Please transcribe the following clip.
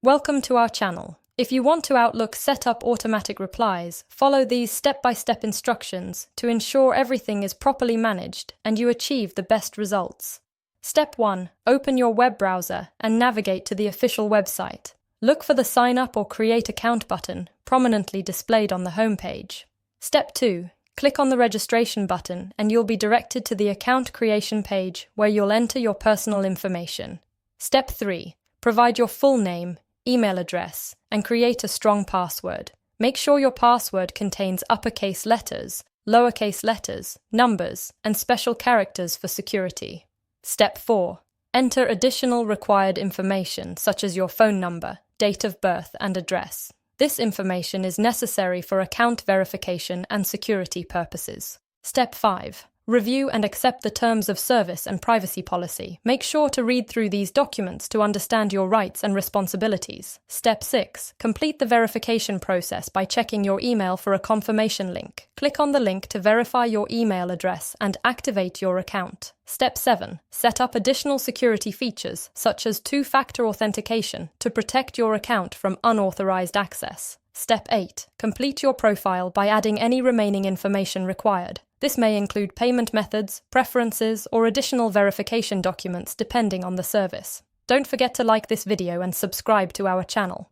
Welcome to our channel. If you want to Outlook set up automatic replies, follow these step-by-step instructions to ensure everything is properly managed and you achieve the best results. Step 1. Open your web browser and navigate to the official website. Look for the Sign Up or Create Account button prominently displayed on the homepage. Step 2. Click on the registration button and you'll be directed to the account creation page where you'll enter your personal information. Step 3. Provide your full name, email address, and create a strong password. Make sure your password contains uppercase letters, lowercase letters, numbers, and special characters for security. Step 4. Enter additional required information such as your phone number, date of birth, and address. This information is necessary for account verification and security purposes. Step 5. Review and accept the terms of service and privacy policy. Make sure to read through these documents to understand your rights and responsibilities. Step 6. Complete the verification process by checking your email for a confirmation link. Click on the link to verify your email address and activate your account. Step 7. Set up additional security features, such as two-factor authentication, to protect your account from unauthorized access. Step 8. Complete your profile by adding any remaining information required. This may include payment methods, preferences, or additional verification documents depending on the service. Don't forget to like this video and subscribe to our channel.